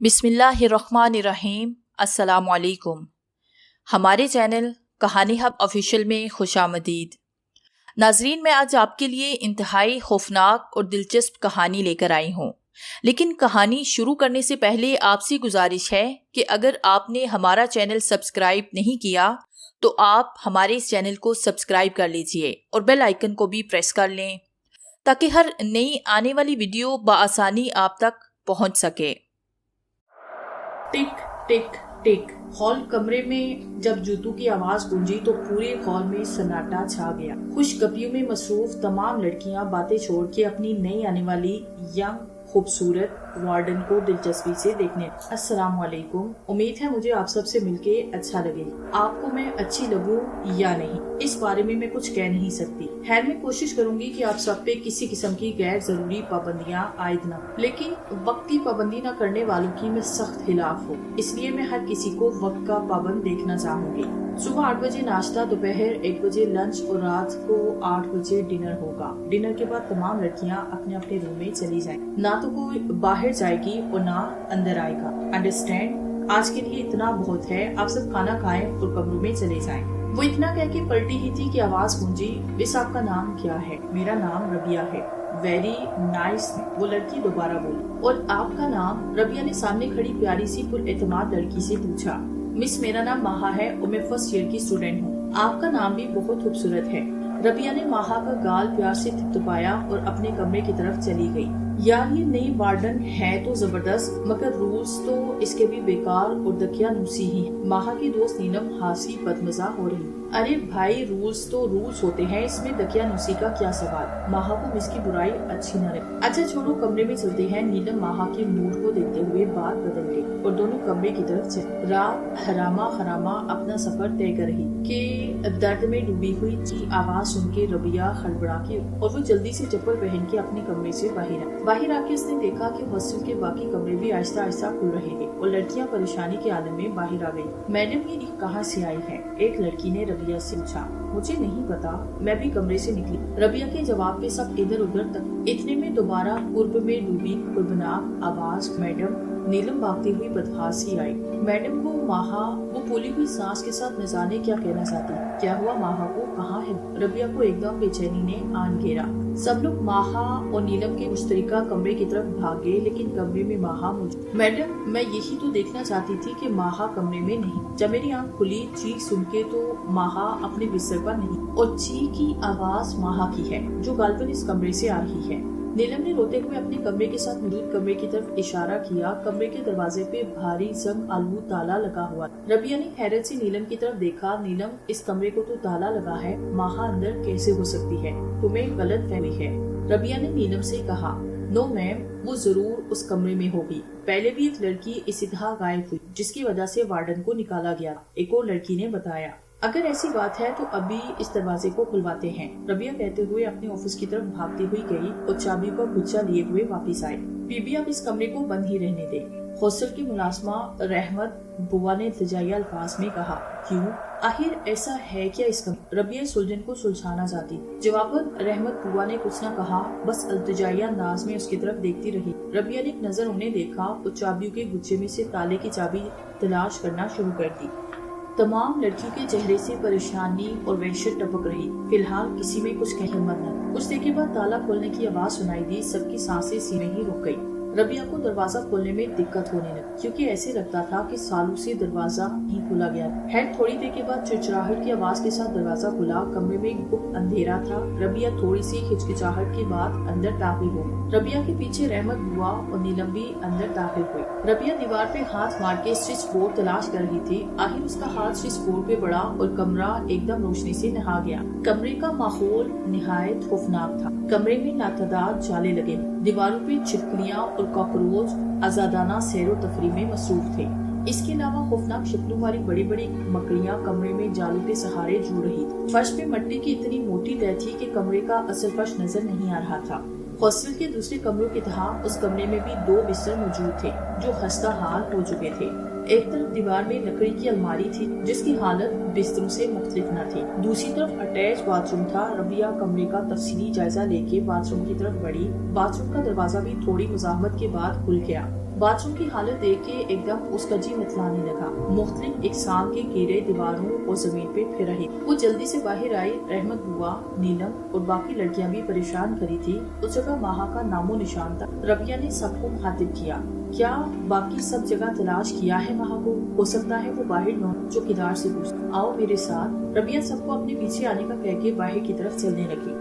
बिस्मिल्लाहिर्रहमानिर्रहीम। अस्सलाम वालेकुम। हमारे चैनल कहानी हब ऑफिशियल में खुशामदीद। नाजरीन, मैं आज आपके लिए इंतहाई खौफनाक और दिलचस्प कहानी लेकर आई हूँ, लेकिन कहानी शुरू करने से पहले आपसे गुजारिश है कि अगर आपने हमारा चैनल सब्सक्राइब नहीं किया तो आप हमारे इस चैनल को सब्सक्राइब कर लीजिए और बेल आइकन को भी प्रेस कर लें ताकि हर नई आने वाली वीडियो बआसानी आप तक पहुँच सके। टिक टिक टिक। हॉल कमरे में जब जूतों की आवाज गूंजी तो पूरे हॉल में सन्नाटा छा गया। खुशगपियों में मसरूफ तमाम लड़कियां बातें छोड़ के अपनी नई आने वाली यंग खूबसूरत वार्डन को दिलचस्पी से देखने। अस्सलाम वालेकुम। उम्मीद है मुझे आप सबसे मिलके अच्छा लगे। आपको मैं अच्छी लगूं या नहीं, इस बारे में मैं कुछ कह नहीं सकती। खैर, मैं कोशिश करूंगी कि आप सब पे किसी किस्म की गैर जरूरी पाबंदियां आयद न, लेकिन वक्त की पाबंदी न करने वालों की मैं सख्त खिलाफ हूँ। इसलिए मैं हर किसी को वक्त का पाबंद देखना चाहूंगी। सुबह 8 बजे नाश्ता, दोपहर 1 बजे लंच और रात को 8 बजे डिनर होगा। डिनर के बाद तमाम लड़कियां अपने अपने रूम में चली जाएं। ना तो कोई बाहर जाएगी और ना अंदर आएगा। अंडरस्टैंड? आज के लिए इतना बहुत है। आप सब खाना खाएं और कमरों में चले जाएं। वो इतना कह के पलटी ही थी कि आवाज गूंजी, "मिस, आपका नाम क्या है?" "मेरा नाम रबिया है।" "Very nice." वो लड़की दोबारा बोली। "और आपका नाम?" रबिया ने सामने खड़ी प्यारी सी पुरएतमाद लड़की से पूछा। "मिस, मेरा नाम माहा है और मैं फर्स्ट ईयर की स्टूडेंट हूँ।" "आपका नाम भी बहुत खूबसूरत है।" रबिया ने माहा का गाल प्यार से थपथपाया और अपने कमरे की तरफ चली गई। यार, ये नई वार्डन है तो जबरदस्त, मगर रूल्स तो इसके भी बेकार और दकियानूसी ही है। माहा की दोस्त नीलम हासी बदमजा हो रही। "अरे भाई, रूल्स तो रूल्स होते हैं, इसमें दकियानूसी का क्या सवाल?" माहा को मिस की बुराई अच्छी न लगी। "अच्छा छोड़ो, कमरे में चलते हैं।" नीलम माहा के मूड को देखते हुए बात बदल गई और दोनों कमरे की तरफ चले। रात हरामा खरामा अपना सफर तय कर रही कि दर्द में डूबी हुई की आवाज सुन के रबिया खड़बड़ा के और वो जल्दी से चप्पल पहन के अपने कमरे से बाहर आके उसने देखा कि हॉस्टल के बाकी कमरे भी आहिस्ता आहिस्ता खुल रहे थे और लड़कियां परेशानी के आलम में बाहर आ गई। "मैडम, ये कहाँ से आई है?" एक लड़की ने रबिया से पूछा। "मुझे नहीं पता, मैं भी कमरे से निकली।" रबिया के जवाब पे सब इधर उधर तक। इतने में दोबारा कुर्ब में डूबी कुर्बनाक आवाज, "मैडम।" नीलम भागती हुई बदहासी आई। "मैडम को माहा।" वो फूली हुई सांस के साथ न जाने क्या कहना चाहती। "क्या हुआ? माहा को कहाँ है?" रबिया को एकदम बेचैनी ने आन घेरा। सब लोग माहा और नीलम के मुश्तरिका कमरे की तरफ भागे, लेकिन कमरे में माहा मौजूद। "मैडम, मैं यही तो देखना चाहती थी कि माहा कमरे में नहीं।" जब मेरी आंख खुली चीख सुन के तो माहा अपने बिस्तर पर नहीं, और चीख की आवाज माहा की है जो गालबन इस कमरे से आ रही है। नीलम ने रोते हुए अपने कमरे के साथ मौजूद कमरे की तरफ इशारा किया। कमरे के दरवाजे पे भारी जंग आलू ताला लगा हुआ। रबिया ने हैरत से नीलम की तरफ देखा। "नीलम, इस कमरे को तो ताला लगा है, माहा अंदर कैसे हो सकती है? तुम्हें गलत फहमी है।" रबिया ने नीलम से कहा। "नो मैम, वो जरूर उस कमरे में होगी। पहले भी एक लड़की इसी तरह गायब हुई जिसकी वजह से वार्डन को निकाला गया," एक और लड़की ने बताया। "अगर ऐसी बात है तो अभी इस दरवाजे को खुलवाते हैं," रबिया कहते हुए अपने ऑफिस की तरफ भागती हुई गई और चाबी का गुच्छा लिए हुए वापस आई। "बीबी, आप इस कमरे को बंद ही रहने दे," हॉस्टल की मुलाजमा रहमत बुआ ने इल्तिजाइया अल्फाज में कहा। "क्यों? आखिर ऐसा है क्या इस कमरे?" रबिया सुलझन को सुलझाना चाहती। जवाबन रहमत बुआ ने कुछ न कहा, बस इल्तिजाइया अंदाज में उसकी तरफ देखती रही। रबिया ने एक नजर उन्हें देखा और चाबियों के गुच्छे में से ताले की चाबी तलाश करना शुरू कर दी। तमाम लड़कियों के चेहरे से परेशानी और वहशत टपक रही। फिलहाल किसी में कुछ कह हिम्मत न। कुछ देर के बाद ताला खोलने की आवाज सुनाई दी। सबकी सांसें सीने ही रुक गई। रबिया को दरवाजा खोलने में दिक्कत होने लगी, क्योंकि ऐसे लगता था कि सालों से दरवाजा नहीं खोला गया। खैर, थोड़ी देर के बाद चिड़चिड़ाहट की आवाज के साथ दरवाजा खुला। कमरे में गुप्त अंधेरा था। रबिया थोड़ी सी हिचकिचाहट के बाद अंदर दाखिल हो। रबिया के पीछे रहमत बुआ और नीलम भी अंदर दाखिल हुई। रबिया दीवार पे हाथ मार के स्विच बोर्ड तलाश कर रही थी। आखिर उसका हाथ स्विच बोर्ड पे पड़ा और कमरा एकदम रोशनी से नहा गया। कमरे का माहौल निहायत खौफनाक था। कमरे में लातादार जाले लगे, दीवारों पे छिपकलियां और कॉकरोच आजादाना सैरो तफरी में मसरूफ थे। इसके अलावा खौफनाक शक्लों वाली बड़ी बड़ी मकड़ियां कमरे में जालों के सहारे जुड़ रही थी। फर्श पे मिट्टी की इतनी मोटी तह थी कि कमरे का असल फर्श नजर नहीं आ रहा था। हॉस्टल के दूसरे कमरों की तरह उस कमरे में भी 2 बिस्तर मौजूद थे जो खस्ता हाल हो चुके थे। एक तरफ दीवार में लकड़ी की अलमारी थी जिसकी हालत बिस्तरों से मुख्तलिफ न थी। दूसरी तरफ अटैच बाथरूम था। रबिया कमरे का तफसीली जायजा लेके बाथरूम की तरफ बढ़ी। बाथरूम का दरवाजा भी थोड़ी मुज़ाहमत के बाद खुल गया। باتھ روم کی حالت دیکھ کے ایک دم اس کا جی متلانے لگا۔ مختلف اقسام کے کیڑے دیواروں اور زمین پہ پھر رہے۔ وہ جلدی سے باہر آئی۔ رحمت بوا، نیلم اور باقی لڑکیاں بھی پریشان کری تھی۔ اس جگہ ماہا کا نام و نشان تھا۔ ربیہ نے سب کو مخاطب کیا، کیا باقی سب جگہ تلاش کیا ہے ماہا کو؟ ہو سکتا ہے وہ باہر نہ ہو۔ چوکیدار سے پوچھا، آؤ میرے ساتھ۔ ربیہ سب کو اپنے پیچھے آنے کا کہہ کے باہر کی طرف چلنے لگی۔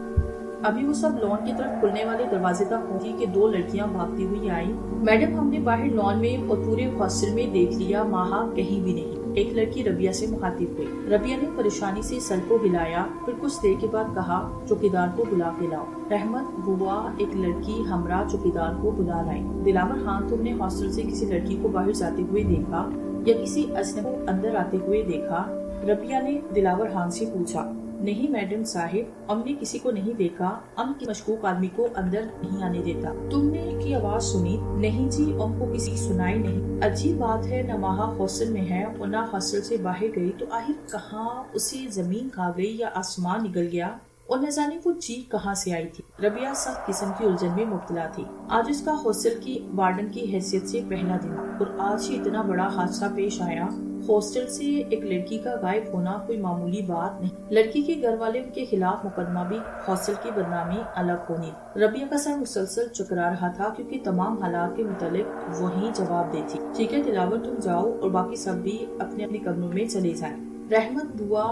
ابھی وہ سب لان کی طرف کھلنے والے دروازے تک پہنچی کہ دو لڑکیاں بھاگتی ہوئی آئیں۔ میڈم، ہم نے باہر لان میں اور پورے ہاسٹل میں دیکھ لیا، ماہا کہیں بھی نہیں۔ ایک لڑکی ربیہ سے مخاطب ہوئی۔ ربیہ نے پریشانی سے سر کو ہلایا، پھر کچھ دیر کے بعد کہا، چوکیدار کو بلا کے لاؤ۔ رحمت بوا ایک لڑکی ہمراہ چوکیدار کو بلا لائی۔ دلاور خان، تم نے ہاسٹل سے کسی لڑکی کو باہر جاتے ہوئے دیکھا یا کسی اجنبی کو اندر آتے ہوئے دیکھا؟ ربیہ نے دلاور خان سے پوچھا۔ نہیں میڈم صاحب، ہم نے کسی کو نہیں دیکھا۔ ہم کی مشکوک آدمی کو اندر نہیں آنے دیتا۔ تم نے کی آواز سنی؟ نہیں جی، ہم کو کسی کی سنائی نہیں۔ عجیب بات ہے، نہ ماہا ہاسٹل میں ہے اور نہ ہاسٹل سے باہر گئی، تو آخر کہاں اسے زمین کھا گئی یا آسمان نگل گیا، اور نہ جانے وہ چیخ کہاں سے آئی تھی۔ ربیہ سخت قسم کی الجھن میں مبتلا تھی۔ آج اس کا ہاسٹل کی وارڈن کی حیثیت سے پہلا دن، اور آج ہی اتنا بڑا حادثہ پیش آیا۔ ہاسٹل سے ایک لڑکی کا غائب ہونا کوئی معمولی بات نہیں۔ لڑکی کے گھر والے ان کے خلاف مقدمہ بھی ہاسٹل کی بدنامی الگ ہونی۔ ربیہ کا سر مسلسل چکرا رہا تھا، کیونکہ تمام حالات کے متعلق وہی جواب دیتی۔ ٹھیک ہے دلاور، تم جاؤ اور باقی سب بھی اپنے اپنے کمروں میں چلے جائیں۔ رحمت بوا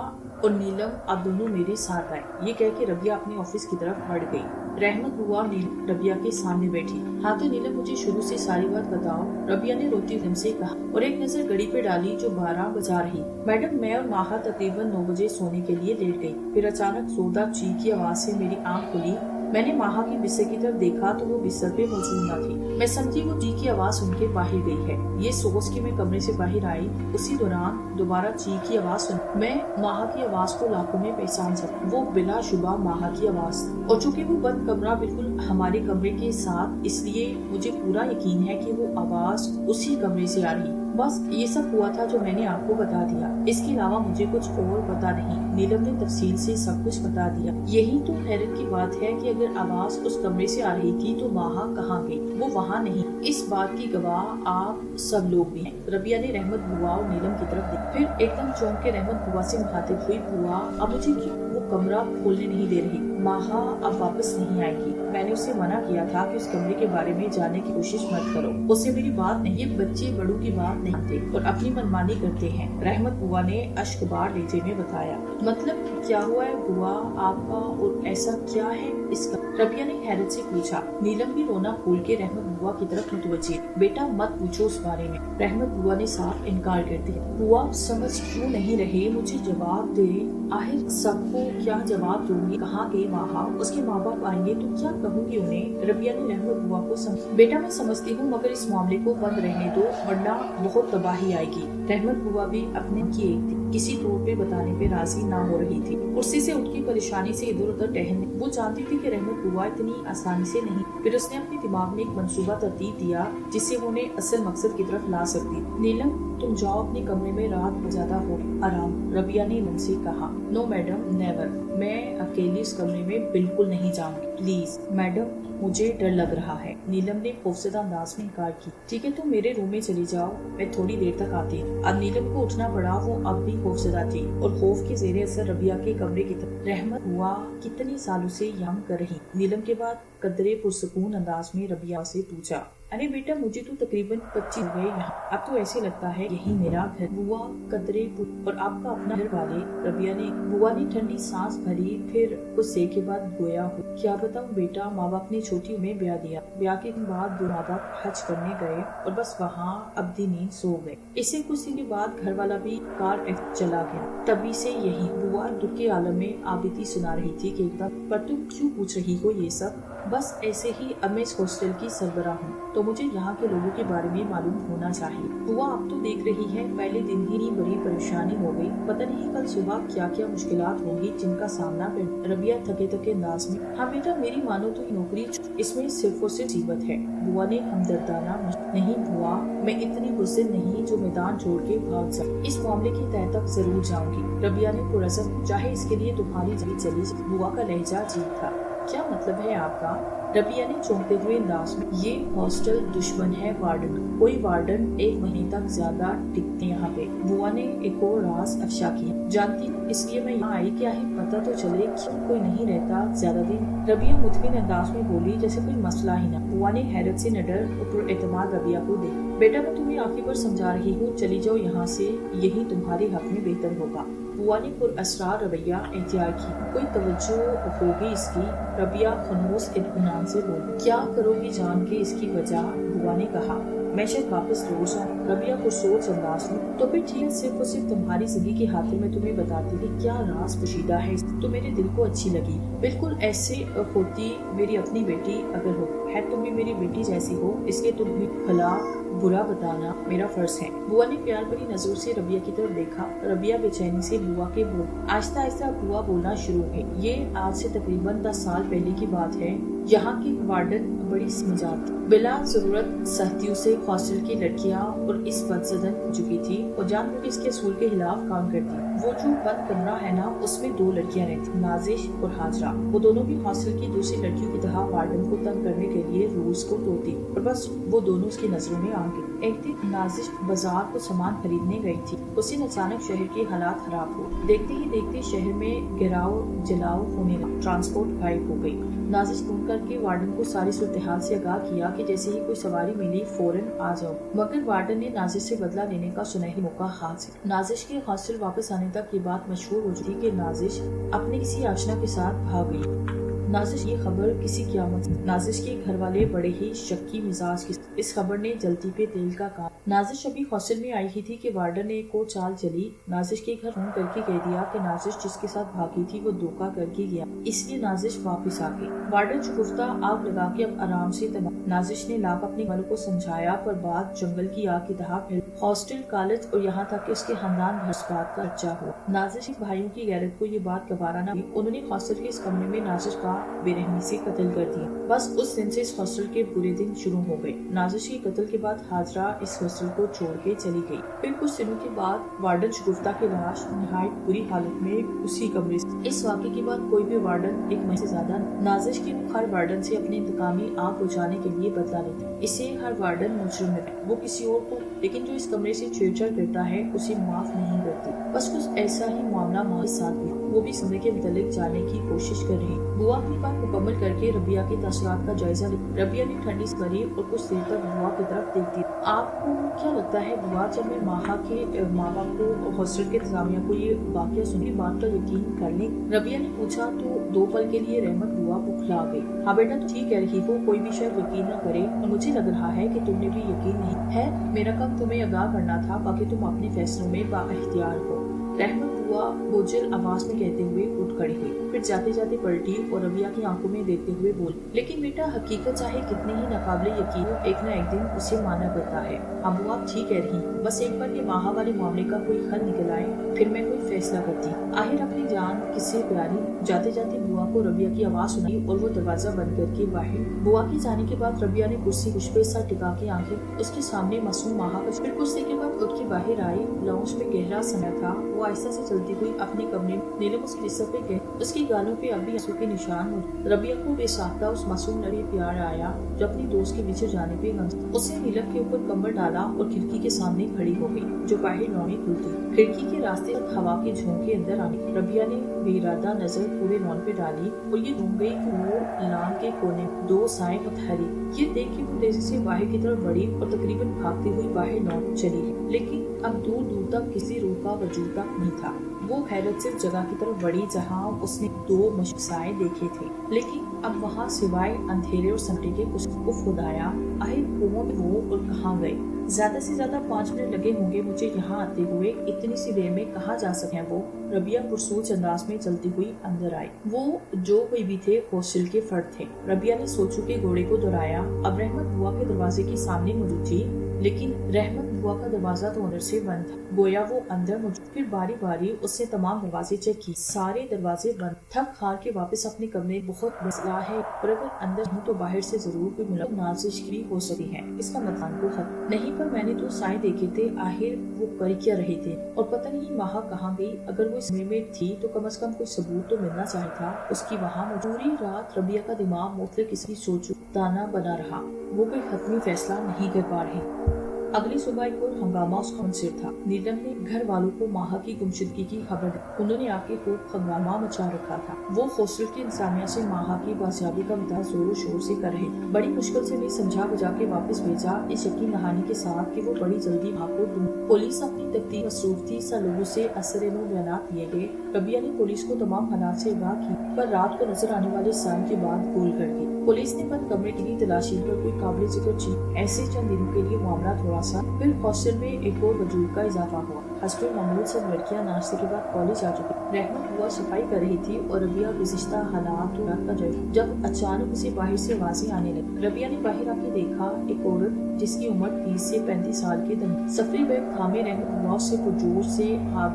اور نیلم، آپ دونوں میرے ساتھ آئے۔ یہ کہہ کے ربیہ اپنے آفس کی طرف بڑھ گئی۔ رحمت بوا نیلم ربیہ کے سامنے بیٹھی۔ ہاں تو نیلم، مجھے شروع سے ساری بات بتاؤ، ربیہ نے روتی ہوئے سے کہا، اور ایک نظر گھڑی پہ ڈالی جو 12 بجا رہی۔ میڈم، میں اور ماہا تقریباً 9 بجے سونے کے لیے لیٹ گئی، پھر اچانک زوردار چیخ کی آواز سے میری آنکھ کھلی۔ میں نے ماہا کی بستر کی طرف دیکھا تو وہ بستر پہ موجود نہ تھی۔ میں سمجھی وہ چیخ کی آواز سن کے باہر گئی ہے۔ یہ سوچ کے میں کمرے سے باہر آئی، اسی دوران دوبارہ چیخ کی آواز سن۔ میں ماہا کی آواز کو لاکھوں میں پہچان سکتی، وہ بلا شبہ ماہا کی آواز تھی، اور چونکہ وہ بند کمرہ بالکل ہمارے کمرے کے ساتھ، اس لیے مجھے پورا یقین ہے کہ وہ آواز اسی کمرے سے آ رہی۔ بس یہ سب ہوا تھا جو میں نے آپ کو بتا دیا، اس کے علاوہ مجھے کچھ اور پتا نہیں۔ نیلم نے تفصیل سے سب کچھ بتا دیا۔ یہی تو حیرت کی بات ہے کہ اگر آواز اس کمرے سے آ رہی تھی تو ماہا کہاں گئی؟ وہ وہاں نہیں۔ اس بات کی گواہ آپ سب لوگ بھی ہیں۔ ربیہ نے رحمت بوا اور نیلم کی طرف دیکھا، پھر ایک دم چونک کے رحمت بوا سے مخاطب ہوئی، بوا اب مجھے وہ کمرہ کھولنے نہیں دے رہی۔ ماہا اب واپس نہیں آئے گی۔ میں نے اسے منع کیا تھا کہ اس کمرے کے بارے میں جاننے کی کوشش مت کرو۔ اسے میری بات نہیں، یہ بچے بڑوں کی بات نہیں تھے اور اپنی منمانی کرتے ہیں، رحمت بوا نے اشکبار لہجے میں بتایا۔ مطلب کیا ہوا ہے بوا آپ کا، اور ایسا کیا ہے اس کا؟ ربیہ نے حیرت سے پوچھا۔ نیلم بھی رونا کھول کے رحمت بوا کی طرف متوجہ۔ بیٹا مت پوچھو اس بارے میں، رحمت بوا نے صاف انکار کر دیا۔ بوا سمجھ کیوں نہیں رہے؟ مجھے جواب دے۔ آخر سب کو کیا جواب دوں گی؟ کہاں گئی ماہا؟ اس کے ماں باپ آئیں گے تو کیا کہوں گی انہیں؟ ربیہ نے رحمت بوا کو سمجھا۔ بیٹا میں سمجھتی ہوں، مگر اس معاملے کو بند رہنے دو، ورنہ بہت تباہی آئے گی۔ رحمت بوا بھی اپنے کی ایک تھی، کسی طور پہ بتانے پہ راضی نہ ہو رہی تھی۔ کرسی سے اٹھ کی پریشانی سے ادھر ادھر ٹہلنے، وہ جانتی تھی کہ رحمت بوا اتنی آسانی سے نہیں۔ پھر اس نے اپنے دماغ میں ایک منصوبہ ترتیب دیا جس سے وہ انہیں اصل مقصد کی طرف لا سکتی۔ نیلم تم جاؤ اپنے کمرے میں، رات زیادہ ہو آرام، ربیہ نے نیلم سے کہا۔ نو میڈم، نیور، میں اکیلی اس کمرے میں بالکل نہیں جاؤں گی، پلیز۔ میڈم مجھے ڈر لگ رہا ہے، نیلم نے خوفزدہ انداز میں انکار کی۔ ٹھیک ہے تم میرے روم میں چلی جاؤ، میں تھوڑی دیر تک آتی ہوں۔ اب نیلم کو اٹھنا پڑا، وہ اب بھی خوفزدہ تھی اور خوف کے زیر اثر ربیہ کے کمرے کی طرف۔ رحمت ہوا کتنے سالوں سے یہاں کر رہی؟ نیلم کے بعد قدرے پرسکون انداز میں ربیہ سے پوچھا۔ ارے بیٹا مجھے تو تقریباً 25 ہو گئے یہاں، اب تو ایسے لگتا ہے یہی میرا گھر۔ بوا قدرے اور آپ کا اپنا گھر والے؟ ربیہ نے بوا نے ٹھنڈی سانس بھری، پھر کچھ دیر کے بعد گویا ہو۔ کیا بتاؤں بیٹا، ماں باپ نے چھوٹی میں بیاہ دیا، بیاہ کے بعد دو ماں باپ حج کرنے گئے اور بس وہاں ابدی نیند سو گئے۔ اس سے کچھ دن کے بعد گھر والا بھی کار چلا گیا، تبھی سے یہی۔ بوا دکھ کے عالم میں آبیتی سنا رہی تھی کہ ایک دم، پر تم کیوں پوچھ رہی ہو یہ سب؟ بس ایسے ہی، اب میں اس ہاسٹل کی سربراہ ہوں تو مجھے یہاں کے لوگوں کے بارے میں معلوم ہونا چاہیے۔ بوا اب تو دیکھ رہی ہے، پہلے دن ہی بڑی پریشانی ہو گئی، پتہ نہیں کل صبح کیا کیا مشکلات ہوں گی جن کا سامنا کر۔ ربیہ تھکے تھکے انداز میں، ہاں بیٹا میری مانو تو یہ نوکری اس میں صرف اور صرف مصیبت ہے۔ بوا نے ہمدردانہ نہیں بوا، میں اتنی بزدل نہیں جو میدان چھوڑ کے بھاگ جاؤں، اس معاملے کی تہ تک ضرور جاؤں گی۔ ربیہ نے پرعزم، چاہے اس کے لیے تمہاری جگہ چلی۔ بوا کا لہجہ عجیب تھا۔ کیا مطلب ہے آپ کا؟ रबिया ने चौंकते हुए अंदाज में, ये हॉस्टल दुश्मन है वार्डन, कोई वार्डन 1 महीने तक ज्यादा टिकते यहाँ पे। बुआ ने एक और राज अफशा किया, जानती हूँ इसलिए मैं यहाँ आई, क्या है पता तो चले क्यों कोई नहीं रहता ज्यादा दिन। रबिया मुतमिन अंदाज में बोली जैसे कोई मसला ही ना। बुआ ने हैरत से नडर और एतमाद रबिया को देखा। बेटा मैं तुम्हें आखिरी बार समझा रही हूँ, चली जाओ यहाँ से, यही तुम्हारे हक में बेहतर होगा। बुआ ने पुरअसरार रवैया एहतियार की, कोई तवज्जो होगी इसकी। रबिया खनूस इत्मीनान से बोली, क्या करोगी जान के इसकी वजह। बुआ ने कहा, मैं शायद वापस लौट जाऊँ। रबिया को सोच अंदाज में, तो फिर ठीक, सिर्फ और सिर्फ तुम्हारी जिंदगी की खातिर मैं तुम्हें बताती थी क्या राज पोशीदा है तो मेरे दिल को अच्छी लगी। बिल्कुल ऐसे होती मेरी अपनी बेटी अगर हो, है तुम भी मेरी बेटी जैसी हो, इसलिए तुम्हें भला बुरा बताना मेरा फर्ज है। बुआ ने प्यार भरी नजरों से रबिया की तरफ देखा। रबिया बेचैनी से बुआ के बोल आहिस्ता आहिस्ता बुआ बोलना शुरू हुई। ये आज से तकरीबन 10 साल पहले की बात है। यहाँ की वार्डन बड़ी समझदार थी, बिला जरूरत सख्तियों से हॉस्टल की लड़कियाँ और इस बदसदन हो चुकी थी और जानबूझ इसके असूल के खिलाफ काम करती। वो जो बंद कमरा है ना, उसमें 2 लड़कियाँ रहती, नाजिश और हाजरा। वो दोनों भी हॉस्टल की दूसरी लड़कियों की तरह वार्डन को तंग करने के लिए रूल्स को तोड़ती और बस वो दोनों उसकी नजरों में आ गई। एक दिन नाजिश बाजार को सामान खरीदने गई थी, उस दिन अचानक शहर के हालात खराब हो। देखते ही देखते शहर में गिराव जलाओ होने लगा, ट्रांसपोर्ट गायब हो गई। नाजिश फोन करके वार्डन को सारी सूरत-ए-हाल से आगाह किया कि जैसे ही कोई सवारी मिली फौरन आ जाओ, मगर वार्डन ने नाजिश से बदला लेने का सुनहरी मौका हाथ से। नाजिश के हॉस्टल वापस आने तक ये बात मशहूर हो चुकी कि नाजिश अपनी किसी आशना के साथ भाग गई। नाजिश ये खबर किसी क़यामत। नाजिश के घर वाले बड़े ही शक्की मिजाज की, इस खबर ने जलती पे तेल का काम। नाजिश अभी हॉस्टल में आई ही थी कि वार्डन ने एक और चाल चली। नाजिश के घर फोन करके कह दिया कि नाजिश जिसके साथ भागी थी वो धोखा करके गया, इसलिए नाजिश वापस आ गई। वार्डन चुगुफ्ता आग लगा के अब आराम से तना। नाजिश ने लाख अपने वालों को समझाया पर बात जंगल की आग की तरह फैल। हॉस्टल, कॉलेज और यहाँ तक कि उसके खानदान भर इस बात का बच्चा हुआ। नाजिश के भाइयों की गैरत को ये बात गवारा न हुई। उन्होंने हॉस्टल के इस कमरे में नाजिश का बेरहमी से कत्ल कर दिया। बस उस दिन से इस हॉस्टल के बुरे दिन शुरू हो गए। नाजिश के कत्ल के बाद हाजरा इस हॉस्टल को छोड़ के चली गई। फिर कुछ दिनों के बाद वार्डन शगुफ्ता की लाश निहायत बुरी हालत में उसी कमरे से। इस वाक़े के बाद कोई भी वार्डन 1 महीने से ज्यादा नाजिश की हर वार्डन से अपने इंतकामी आग बुझाने के लिए बदला लेता। इसे हर वार्डन मुजरिम है, वो किसी और को, लेकिन जो इस कमरे से छेड़छाड़ करता है उसे माफ नहीं करती। बस कुछ ऐसा ही मामला माँ के साथ भी, वो भी समय के मुतालिक जानने की कोशिश कर रही। बुआ अपनी बात मुकम्मल करके रबिया के तसरात का जायजा ली। रबिया ने ठंडी से करी और कुछ देर तक बुआ की तरफ देखती। आपको क्या लगता है बुआ, जब मैं माहा के माँ बाप को हॉस्टल के इंतजामिया को ये वाक़या सुनी, बात का यकीन कर ले? रबिया ने पूछा तो 2 पल के लिए रहमत बुआ बुखला गई। हाँ बेटा तो ठीक कह रही हो, कोई भी शायद यकीन न करे और मुझे लग रहा है कि तुमने भी यकीन नहीं है। मेरा काम तुम्हें आगाह करना था, बाकी तुम अपने फैसलों में बाइख्तियार हो। रहमत बुआ बोझिल आवाज में कहते हुए उठ खड़ी हुई, फिर जाते जाते पलटी और रबिया की आंखों में देखते हुए बोली, लेकिन बेटा हकीकत चाहे कितनी ही नाकाबिले यकीन हो, एक न एक दिन उसे मानना पड़ता है। अब वो आप ठीक कह रही, बस एक बार ये माहा वाले मामले का कोई हल निकल आए, फिर मैं कोई फैसला करती। आखिर अपनी जान किससे प्यारी। जाते जाते बुआ को रबिया की आवाज सुनाई और वो दरवाजा बंद करके बाहर। बुआ के जाने के बाद रबिया ने कुर्सी खुशबे सा टिका के आंखें उसके सामने मासूम माहा पर, फिर कुछ देर के बाद उठ के बाहर आई। लाउंज में गहरा समय था। वो आहिस्ता से चलती हुई अपने कमरे में नीलम उसके बिस्तर पे गई। उसकी गालों पे अभी आंसू के निशान हो। रबिया को बेसाख्ता उस मासूम लड़े प्यार आया जो अपनी दोस्त के पीछे जाने पे उसने नीलम के ऊपर कंबल डाला और खिड़की के सामने खड़ी हो गई जो बाहर लॉन खुलती। खिड़की के रास्ते तक हवा के झोंके अंदर आने। रबिया ने बेइरादा नजर पूरे लॉन पे डाली और ये ढूंढ गई कि वो लॉन के कोने 2 साएं मुतहरी। ये देख के वो तेजी से बाहर की तरफ बढ़ी और तकरीबन भागती हुई बाहर लॉन चली गई। लेकिन अब दूर दूर तक किसी रूह का वजूद तक नहीं था। वो हैरत से जगह की तरफ बढ़ी जहाँ उसने 2 मशक साए देखे थे, लेकिन अब वहाँ सिवाय अंधेरे और सन्नाटे के कुछ खुदाया। आखिर कौन वो और कहाँ गए? ज्यादा से ज्यादा 5 मिनट लगे होंगे मुझे यहाँ आते हुए, इतनी सी देर में कहाँ जा सके वो? रबिया पुरसोच अंदाज में चलती हुई अंदर आई। वो जो कोई भी थे हॉस्टल के फर्द थे। रबिया ने सोचू के घोड़े को दोहराया। अब रहमत बुआ के दरवाजे के सामने मौजूद थी, लेकिन रहमत बुआ का दरवाजा तो अंदर से बंद था। गोया वो अंदर मौजूद। फिर बारी बारी उसने तमाम दरवाजे चेक किए, सारे दरवाजे बंद। थक हार के वापस अपने कमरे बहुत मसला है, पर अगर अंदर हूँ तो बाहर से जरूर कोई नाजिश भी हो सकती है, इसका मतलब को खत्म नहीं। पर मैंने तो साए देखे थे, आखिर वो कर क्या रहे थे, और पता नहीं वहाँ कहाँ गई। अगर वो इस कमरे में थी तो कम से कम कोई सबूत तो मिलना चाहिए था उसकी वहाँ। पूरी रात रबिया का दिमाग मुख्तलिफ किसी सोचो दाना बना रहा, वो कोई हतमी फैसला नहीं कर पा रहे। अगली सुबह एक और हंगामा उसका सिर था। नीलम ने घर वालों को माहा की गुमशुदगी की खबर दी। उन्होंने आके खूब हंगामा मचा रखा था। वो हॉस्टल की इंसानिया से माहा की बाजियाबी का मुताबिक जोरों शोर से कर रहे। बड़ी मुश्किल से भी समझा बुझा के वापस भेजा, इस यकीन नहानी के साथ कि वो बड़ी जल्दी भागो दूं। पुलिस अपनी तफ्तीश मसरूफ थी। सा लोगों से असर नो बयानात दिए गए। रबिया ने पुलिस को तमाम हालात से आगाह की, पर रात को नजर आने वाले साल के बाद गोल कर दी। पुलिस ने बंद कमरे के लिए तलाशी पर कोई काबिल जिक्र चीज। ऐसे चंद दिनों के लिए मामला थोड़ा सा। फिर हॉस्टल में एक और वजूद का इजाफा हुआ। हस्बैंड मामूल सब लड़कियां नाश्ते के बाद कॉलेज आ चुकी। रहमत बुआ सफाई कर रही थी और रबिया गुज़िश्ता हालात का जब अचानक उसे बाहर से आवाजें आने लगी। रबिया ने बाहर आके देखा एक औरत जिसकी उम्र 30 से 35 साल के दरमियान सफरी बैग थामे रहमत बुआ से पुरजोर से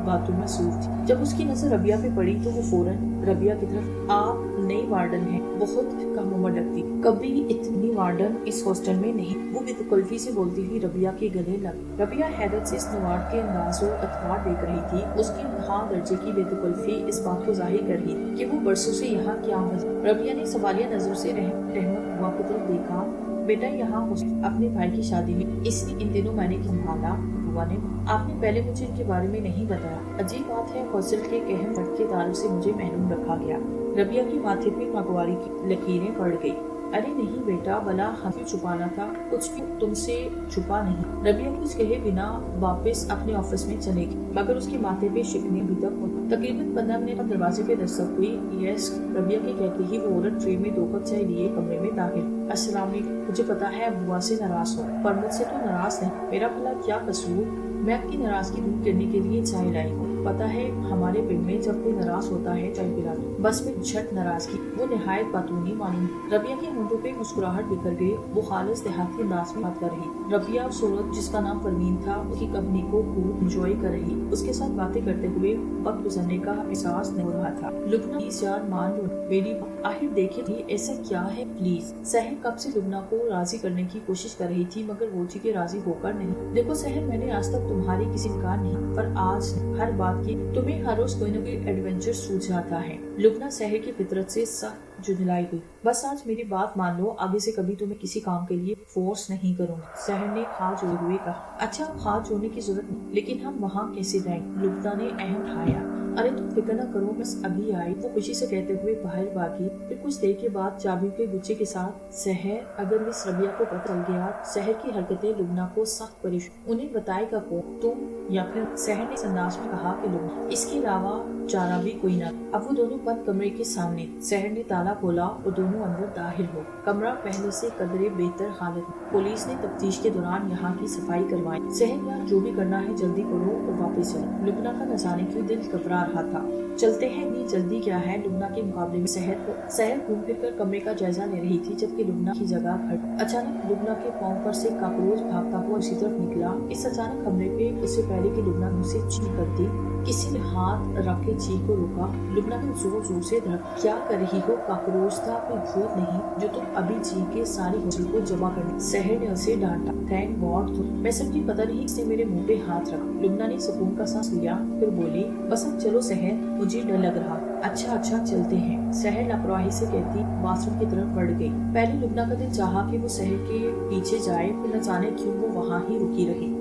बाथरूम में मसरूफ थी। जब उसकी नजर रबिया पे पड़ी तो वो फौरन रबिया की तरफ, आप नई वार्डन है, बहुत कम उम्र लगती, कभी इतनी वार्डन इस हॉस्टल में नहीं। वो बेतकल्फी से बोलती हुई रबिया के गले लग। रबिया हैरत से इस नवाड के अंदाज और अतवार देख रही थी। उसकी इंतहा दर्जे की बेतकल्फी इस बात को जाहिर कर रही थी कि वो बरसों से यहाँ क्या वजह। रबिया ने सवालिया नजरों से रहमत बुआ की तरफ देखा। बेटा यहाँ अपने भाई की शादी में इसलिए इन दिनों मैंने संभाला। बुआ ने, आपने पहले मुझे इनके बारे में नहीं बताया। अजीब बात है, हॉस्टल के एक अहम लड़केदारों से मुझे महरूम रखा गया। रबिया की माथे पे मगवारी की लकीरें पड़ गई। अरे नहीं बेटा, भला हमें छुपाना था, कुछ भी तुमसे छुपा नहीं। रबिया कुछ कहे बिना वापस अपने ऑफिस में चले गई, मगर उसके माथे पे शिकने अभी तक होती। तकरीबन 15 मिनट में दरवाजे पे दस्तक हुई। यस, रबिया के कहते ही वो औरत ट्रे में 2 कप चाय लिए कमरे में दाखिल। अस्सलाम वालेकुम, मुझे पता है बुआ से नाराज हो, पर मुझसे तो नाराज नहीं। मेरा भला क्या कसूर? मैं आपकी नाराजगी दूर करने के लिए चाय लाई हूँ। पता है हमारे पिंड में जब कोई नाराज होता है चाय पिलाते, बस में झट नाराजगी। वो निहायत बातूनी मानी। रबिया के होंठों पे मुस्कुराहट बिखर गई। वो खालिस देहाती अंदाज में बात कर रही। रबिया और सूरत, जिसका नाम परवीन था, उसकी कंपनी को खूब एंजॉय कर रही। उसके साथ बातें करते हुए वक्त गुजरने का एहसास नहीं हो रहा था। लुबना, प्लीज यार मान लो मेरी, आखिर देखे थी ऐसा क्या है प्लीज। सहर कब से लुबना को राजी करने की कोशिश कर रही थी, मगर वो जी के राजी होकर नहीं। देखो सहर, मैंने आज तक तुम्हारी किसी इनकार नहीं, पर आज हर बात की तुम्हें हर रोज कोई न कोई एडवेंचर सूझ जाता है। लुबना सहर की फितरत से सख्त जुदलाई हुई। बस आज मेरी बात मान लो, आगे से कभी तुम्हें किसी काम के लिए फोर्स नहीं करूँगी। सहर ने हाथ जोड़े हुए कहा। अच्छा, हाथ जोड़ने की जरूरत नहीं, लेकिन हम वहाँ कैसे जाएंगे? लुबना ने अहम उठाया। अरे तुम फिक्र न करो, बस अभी आई। वो खुशी से कहते हुए बाहर भागी। फिर कुछ देर के बाद चाबियों के गुच्छे के साथ सहर, अगर मिस रबिया को पता चल गया, सहर की हरकतें लुबना को सख्त परेशान। उन्हें बताएगा कौन, तुम या फिर? सहर ने संदास में कहा कि लुबना, इसके अलावा चारा भी कोई न। अब वो दोनों बंद कमरे के सामने। सहर ने ताला खोला और दोनों अंदर दाखिल हो। कमरा पहले से कदरे बेहतर हालत में। पुलिस ने तफ्तीश के दौरान यहाँ की सफाई करवाई। सहर, यार जो भी करना है जल्दी करो और वापस चलो। लुबना का न जाने क्यों दिल घबरा रहा था। चलते हैं, इतनी जल्दी क्या है? लुबना के मुकाबले में सहर घूम फिर कर कमरे का जायजा ले रही थी, जबकि लुबना की जगह खड़ी। अचानक लुबना के पाँव पर से काकरोच भागता हुआ उसी तरफ निकला। इस अचानक हमले पे उससे पहले कि लुबना मुझसे चीख करती, किसी ने हाथ रख के चीख को रोका। लुबना ने जोर जोर से धड़क, क्या कर रही हो? काकरोच था, कोई भूत नहीं जो तुम अभी चीख के सारी हौसले को जमा करने। सहर ने उसे डांटा। थैंक गॉड, मैं समझी पता नहीं इसने मेरे मुंह पे हाथ रखा। लुबना ने सुकून का सांस लिया, फिर बोली, बस अब चलो सहर, मुझे डर लग रहा। अच्छा चलते हैं, सहर लापरवाही से कहती बाथरूम की तरफ बढ़ गई। पहले लुबना का दिल चाहा कि वो सहर के पीछे जाए, फिर न जाने क्यों वो वहाँ ही रुकी रही।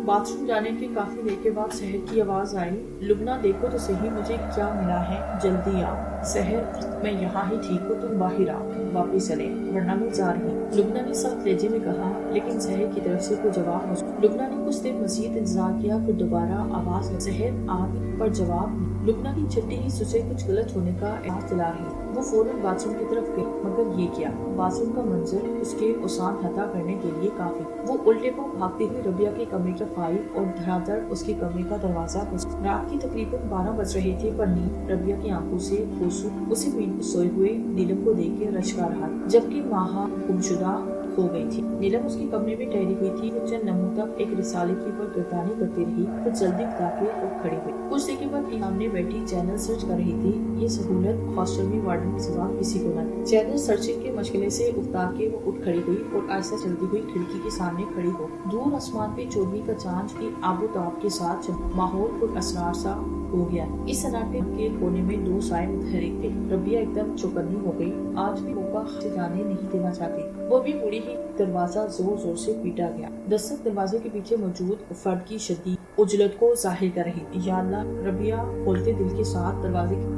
बाथरूम जाने के काफी देर के बाद सहर की आवाज आई, लुबना देखो तो सही मुझे क्या मिला है, जल्दी आ। सहर, मैं यहाँ ही ठीक हूँ, तुम बाहर आ, वापिस चले, वरना मैं जा रही हूँ। लुबना ने सख्त लहजे में कहा, लेकिन सहर की तरफ से कोई जवाब नहीं। लुबना ने कुछ देर मजीद इंतजार किया, फिर दोबारा आवाज, सहर आ, पर जवाब नहीं। लुबना की छठी ही उसे कुछ गलत होने का एहसास दिला रही। वो फौरन बाथरूम की तरफ गई, मगर ये क्या, बाथरूम का मंजर उसके उसान हता करने के लिए काफी। वो उल्टे पांव भागती हुई रबिया के कमरे की आई और धड़ाधड़ उसके कमरे का दरवाजा खुला। रात की तकरीबन 12 बज रहे थे, पर नींद रबिया की आंखों से उसे सोए हुए नीलम को देख के रचका रहा, जबकि माहा गुमशुदा ہو گئی تھی۔ نیلم اس کے کمرے میں ٹھہری ہوئی تھی۔ وہ چند لمحوں تک ایک رسالے کی پر گردانی کرتی رہی، پھر جلدی اٹھا کے اٹھ کھڑی ہوئی۔ کچھ دیر کے بعد سامنے بیٹھی چینل سرچ کر رہی تھی۔ یہ سہولت ہاسٹل میں وارڈن کے سوا کسی کو نہ تھی۔ چینل سرچنگ کے مشغلے سے افتار کے وہ اٹھ کھڑی ہوئی اور آہستہ چلتی ہوئی کھڑکی کے سامنے کھڑی ہو۔ دور آسمان پہ چودھویں کا چاند کی آب و تاب کے ساتھ ماحول پر اسرار سا ہو گیا۔ اس سناٹے کے کونے میں دو سائے متحرک تھے۔ ربیہ ایک دم چوکنی ہو گئی۔ آج بھی موقع سے جانے نہیں دینا چاہتی۔ وہ بھی مڑی ہی دروازہ زور زور سے پیٹا گیا۔ دستک دروازے کے پیچھے موجود فرد کی شدید عجلت کو ظاہر کر رہی تھی۔ یا اللہ! ربیہ کھولتے دل کے ساتھ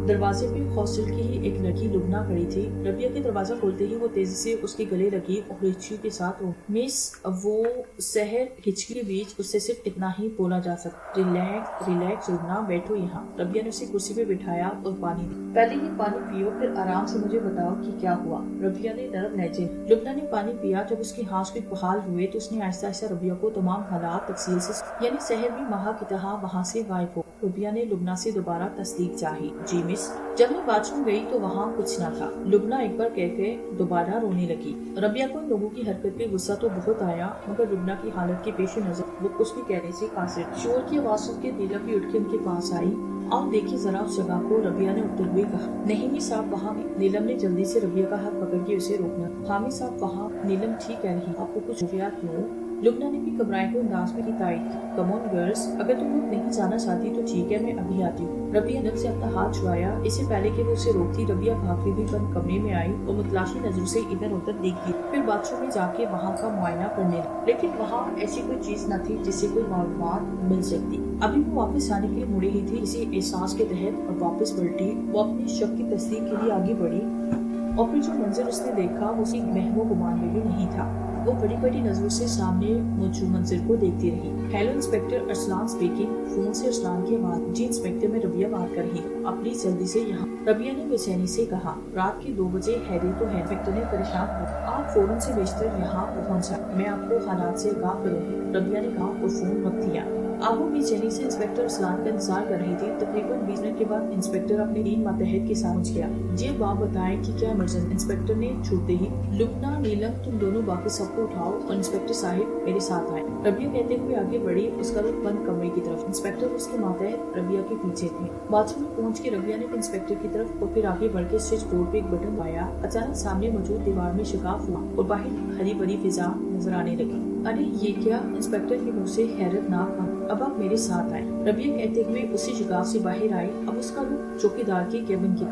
دروازے پہ ہاسٹل کی ہی ایک لڑکی لبنہ کھڑی تھی۔ ربیہ کے دروازہ کھولتے ہی وہ تیزی سے اس کے گلے لگی اور ہچکی کے ساتھ مس وہ سحر ہچکی کے بیچ اس سے صرف اتنا ہی بولا جا سکتا، ریلیکس لبنہ، بیٹھو یہاں۔ ربیہ نے اسے کرسی پہ بٹھایا اور پانی دیا۔ پہلے یہ پانی پیو، پھر آرام سے مجھے بتاؤ کہ کیا ہوا۔ ربیہ نے نرم لہجے لبنہ نے پانی پیا۔ جب اس کے ہاتھ کچھ بحال ہوئے تو اس نے آہستہ آہستہ ربیہ کو تمام حالات تفصیل سے یعنی سحر بھی ماہا کی طرح وہاں سے غائب ہو۔ ربیہ نے لبنہ سے دوبارہ تصدیق چاہی۔ جی مس، جب میں باتھ روم گئی تو وہاں کچھ نہ تھا، لبنہ ایک بار کہہ کے دوبارہ رونے لگی۔ ربیہ کو ان لوگوں کی حرکت پہ غصہ تو بہت آیا، مگر لبنہ کی حالت کے پیش نظر وہ کچھ بھی کہنے سے قاصر تھی۔ شور کی آواز سن کے نیلم بھی اٹھ کے ان کے پاس آئی۔ آپ دیکھیے ذرا اس جگہ کو، ربیہ نے اٹھتے ہوئے کہا۔ نہیں می صاحب وہاں۔ نیلم نے جلدی سے ربیہ کا ہاتھ پکڑ کے اسے روکنا۔ حامی صاحب وہاں۔ نیلم ٹھیک کہہ رہی، آپ کو کچھ ہو گیا کیوں؟ لبنہ نے بھی گھبرائے ہوئے انداز میں کی تائید کی۔ کم آن گرلز، اگر تم لوگ نہیں جانا چاہتی تو ٹھیک ہے، میں ابھی آتی ہوں۔ ربیہ نے سے اپنا ہاتھ چھڑایا۔ اس سے پہلے کہ وہ اسے روکتی، ربیہ بھاگتی ہوئی بند کمرے میں آئی اور متلاشی نظروں سے ادھر ادھر دیکھتی، پھر باتھ روم میں جا کے وہاں کا معائنہ کرنے لگی۔ لیکن وہاں ایسی کوئی چیز نہ تھی جس سے کوئی معلومات مل سکتی۔ ابھی وہ واپس آنے کے لیے مڑی ہی تھی، اسی احساس کے تحت اور واپس پلٹی۔ وہ اپنی شک کی تصدیق کے لیے آگے بڑھی اور پھر جو منظر اس نے دیکھا وہ اسی وہم و گمان میں بھی نہیں تھا۔ وہ بڑی بڑی نظروں سے سامنے موجود منظر کو دیکھتی رہی۔ Hello inspector, Arsalan speaking. Phone سے ارسلان کی آواز۔ جی انسپیکٹر، میں ربیہ بات کر رہی ہوں، آپ پلیز جلدی سے یہاں۔ ربیہ نے بے چینی سے کہا۔ رات کے 2 بجے ہیری تو ہے، انسپیکٹر نے پریشان ہو۔ آپ فوراً سے بیشتر یہاں پہنچ جائیں، میں آپ کو حالات سے آگاہ کروں گی، ربیہ نے کہا اور فون رکھ دیا۔ آپ بے چینی سے انسپیکٹر ارسلان کا انتظار کر رہی تھی۔ تقریباً 20 منٹ کے بعد انسپیکٹر اپنے 3 ماتحت کے ساتھ پہنچ گیا۔ جی اب آپ بتائیں کہ کیا ایمرجنسی؟ انسپیکٹر نے چھوٹتے ہی۔ لبنہ، نیلم، تم دونوں باقی سب کو اٹھاؤ اور انسپیکٹر صاحب میرے ساتھ آئے۔ ربیہ کہتے ہوئے آگے بڑھی، اس کا رخ بند کمرے کی طرف۔ انسپیکٹر اور اس کے ماتحت ربیہ کے پیچھے تھے۔ باتھ روم میں پہنچ کے ربیہ نے انسپیکٹر کی طرف اور پھر آگے بڑھ کے سوئچ بورڈ پہ ایک بٹن دبایا۔ اچانک سامنے موجود دیوار میں شگاف ہوا اور باہر ہری بھری فضا نظر آنے لگی۔ ارے یہ کیا؟ انسپیکٹر کے منہ سے حیرت ناک اب آپ میرے ساتھ آئے، ربیہ کہتے ہوئے اسی شگاف سے باہر آئی۔ اب اس کا رخ چوکیدار کے کیبن کے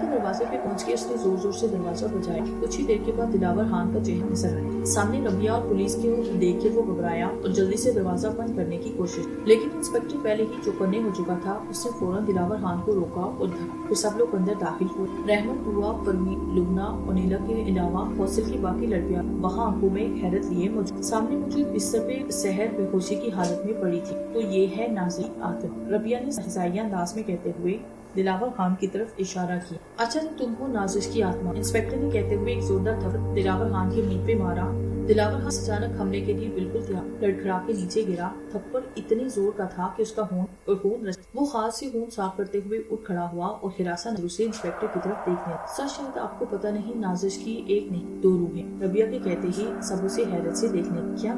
دروازے پہ پہنچ کے اس نے زور زور سے دروازہ بجایا۔ کچھ ہی دیر کے بعد دلاور خان کا چہرہ نظر آیا۔ سامنے ربیہ اور پولیس کو دیکھ کے وہ گھبرایا اور جلدی سے دروازہ بند کرنے کی کوشش، لیکن انسپیکٹر پہلے ہی چوکنے ہو چکا تھا۔ اس نے فوراً دلاور خان کو روکا اور پھر سب لوگ اندر داخل ہوئے۔ رحمت ہوا، پروین، لبنہ اور نیلا کے علاوہ ہاسٹل کی باقی لڑکیاں وہاں آنکھوں میں حیرت لیے موجود۔ سامنے موجود بستر پہ سحر بے ہوشی کی حالت میں پڑی تھی۔ تو یہ ہے نازنین عاطف، ربیہ نے سہزائیہ انداز میں کہتے ہوئے دلاور خان کی طرف اشارہ کیا۔ اچھا تو تم ہو نازش کی آتما، انسپیکٹر نے کہتے ہوئے ایک زوردار تھپڑ دلاور خان کے منہ پہ مارا۔ دلاور خان اچانک حملے کے لیے بالکل تیار، لڑکھڑا کے نیچے گرا۔ تھپڑ اتنی زور کا تھا کہ اس کا خون وہ ہاتھ سے خون صاف کرتے ہوئے اٹھ کھڑا ہوا اور ہراسہ نظروں سے انسپیکٹر کی طرف دیکھنے لگا۔ سر شاید آپ کو پتہ نہیں، نازش کی ایک نہیں 2 روح ہیں، ربیہ کے کہتے ہی سب اسے حیرت سے دیکھنے۔ کیا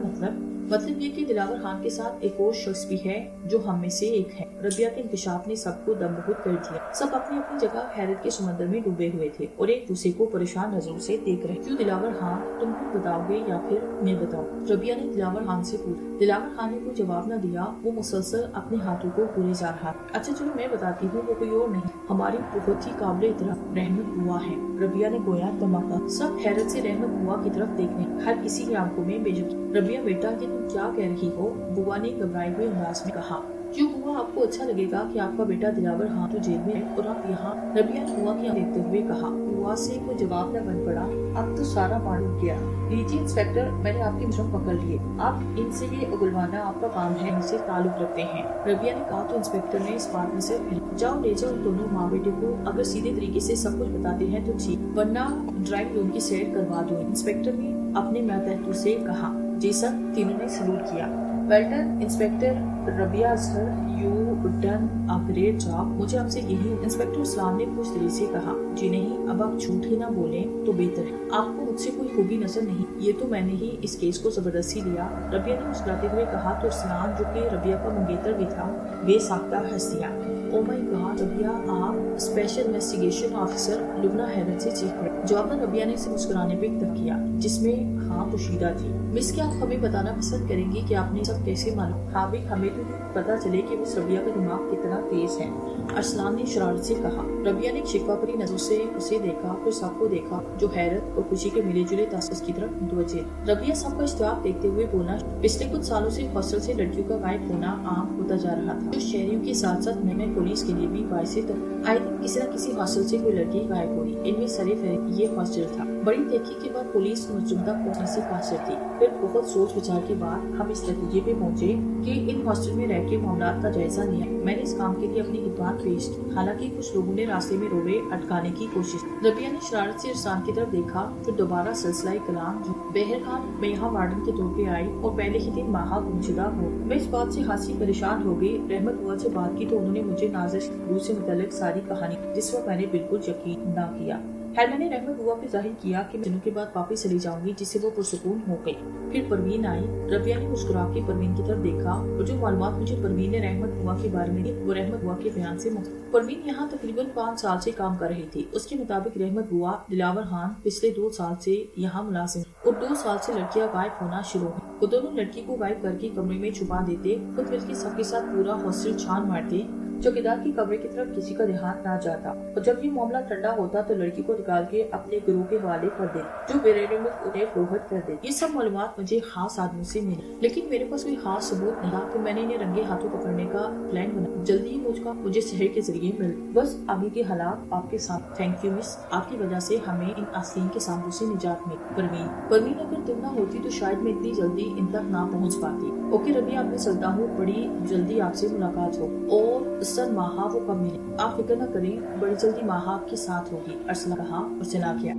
مطلب یہ کہ دلاور خان کے ساتھ ایک اور شخص بھی ہے جو ہم میں سے ایک ہے۔ ربیہ کے انکشاف نے سب کو دم بہت کر دیا۔ سب اپنی اپنی جگہ حیرت کے سمندر میں ڈوبے ہوئے تھے اور ایک دوسرے کو پریشان نظروں سے دیکھ رہے۔ کیوں دلاور خان، تم خود بتاؤ گے یا پھر میں بتاؤں؟ ربیہ نے دلاور خان سے پوچھا۔ دلاور خان نے کوئی جواب نہ دیا، وہ مسلسل اپنے ہاتھوں کو پورے جا رہا۔ اچھا چلو میں بتاتی ہوں، وہ کوئی اور نہیں، ہماری بہت ہی قابل احترام رحمت بوا ہے۔ ربیہ نے گویا دھماکہ۔ سب حیرت سے رحمت بوا کی طرف دیکھنے، ہر کسی کی آنکھوں میں بے جگہ۔ ربیہ بیٹا یہ تم کیا کہہ رہی ہو؟ بوا نے گھبرائے ہوئے انداز میں کہا۔ کیوں بوا، آپ کو اچھا لگے گا کہ آپ کا بیٹا دلاور خان تو جیل میں ہے اور آپ یہاں؟ ربیہ نے بوا کی دیکھتے ہوئے کہا۔ بوا سے کوئی جواب نہ بن پڑا، اب تو سارا معلوم گیا۔ لیجیے انسپیکٹر، میں نے آپ کے مجرم پکڑ لیے، آپ ان سے یہ اگلوانا آپ کا کام ہے، ان سے تعلق رکھتے ہیں، ربیہ نے کہا۔ تو انسپیکٹر نے اس بات میں سے جاؤ لے جاؤ دونوں ماں بیٹے کو، اگر سیدھے طریقے سے سب کچھ بتاتے ہیں تو ٹھیک، ورنہ ڈرائنگ روم کی سیر کروا دو، انسپیکٹر نے اپنے ماتحتوں سے کہا۔ جی سر، تینوں نے سلوٹ کیا۔ Well done inspector Rabia Azhar, you done a great job. مجھے آپ سے یہی. انسپیکٹر اسلام نے خوش دلی سے کہا. جی نہیں, اب آپ جھوٹ ہی نہ بولیں تو بہتر ہے. آپ کو مجھ سے کوئی خوبی نظر نہیں. یہ تو میں نے ہی اس کیس کو زبردستی لیا. ربیہ نے مسکراتے ہوئے کہا تو اسلام جو کہ ربیہ کا منگیتر بھی تھا بے ساختہ ہنس دیا. او مائی گاڈ ربیہ, آپ اسپیشل انویسٹیگیشن آفیسر لبنہ حیرت سے چیخ پڑی. جواباً ربیہ نے اسے مسکرانے پہ اکتفا کیا جس میں ہاں پوشیدہ تھی. مس, کیا آپ ہمیں بتانا پسند کریں گی کہ آپ نے سب کیسے معلوم؟ ہاں بھی ہمیں تو پتا چلے کہ مس ربیہ کا دماغ کتنا تیز ہے, ارسلان نے شرارت سے کہا. ربیہ نے شکوہ بھری نظروں سے اسے دیکھا, پھر سب کو دیکھا جو حیرت اور خوشی کے ملے جلے تاثر کی طرف متوجہ. ربیہ سب کا اشتیاق دیکھتے ہوئے بولا. پچھلے کچھ سالوں سے ہاسٹل سے لڑکیوں کا غائب ہونا عام ہوتا جا رہا تھا, جو شہریوں کے ساتھ ساتھ میں پولیس کے لیے بھی باعث آئی تھنک کسی نہ کسی ہاسٹل سے کوئی لڑکی غائب ہوئی. ان میں سر فہرست یہ ہاسٹل تھا. بڑی تحقیق کے بعد پولیس مجرم تک پہنچنے سے قاصر تھی. پھر بہت سوچ بچار کے بعد ہم اس نتیجے پہ پہنچے کہ ان ہاسٹل میں رہ کے معاملات کا جائزہ لیا. میں نے اس کام کے لیے اپنی خدمات پیش کی, حالانکہ کچھ لوگوں نے راستے میں روڑے اٹکانے کی کوشش. ربیہ نے شرارت سے ارسلان کی طرف دیکھا, پھر دوبارہ سلسلہ کلام. بہرحال میں یہاں وارڈن کے طور پہ آئی اور پہلے ہی دن ماہا گمشدہ ہوں. میں اس بات سے خاصی پریشان ہو گئی. رحمت بوا سے بات کی تو انہوں نے مجھے نازش سے متعلق ساری کہانی جس وقت میں نے بالکل یقین نہ کیا. خیر میں نے رحمت بوا پہ ظاہر کیا کہ میں دنوں کے بعد واپس چلی جاؤں گی, جس سے وہ پرسکون ہو گئی. پھر پروین آئی. ربیہ نے مسکرا کے پروین کی طرف دیکھا اور جو معلومات مجھے پروین نے رحمت بوا کے بارے میں دی وہ رحمت بوا کے بیان سے مختلف. پروین یہاں تقریباً 5 سال سے کام کر رہی تھی. اس کے مطابق رحمت بوا دلاور خان پچھلے 2 سال سے یہاں ملازم اور 2 سال سے لڑکیاں غائب ہونا شروع ہوئی. وہ دونوں لڑکی کو غائب کر کے کمرے میں چھپا دیتے, خود مل کے سب کے ساتھ پورا ہاسٹل چھان مارتے. چوکیدار کی کمرے کی طرف کسی کا دھیان نہ جاتا, اور جب یہ معاملہ ٹھنڈا ہوتا تو لڑکی کو نکال کے اپنے گروہ کے حوالے کر دے جو بیرے میں انہیں فروخت کر دے. یہ سب معلومات مجھے خاص آدمیوں سے ملی, لیکن میرے پاس کوئی خاص ثبوت نہیں تھا کہ میں نے انہیں رنگے ہاتھوں پکڑنے کا پلان بنا. جلدی ہی مجھے شہر کے ذریعے مل. بس آگے کے حالات آپ کے ساتھ. تھینک یو مس, آپ کی وجہ سے ہمیں ان آسین کے سامنے سے نجات ملی. پروین اگر تم نہ ہوتی تو شاید میں اتنی جلدی ان تک نہ پہنچ پاتی. اوکے ربیہ, اب میں چلتا ہوں, بڑی جلدی آپ سے ملاقات ہو. اور سر ماہا وہ کب ملے؟ آپ فکر نہ کریں, بڑی جلدی ماہا آپ کے ساتھ ہوگی, ارسلہ کہا اور چلا گیا.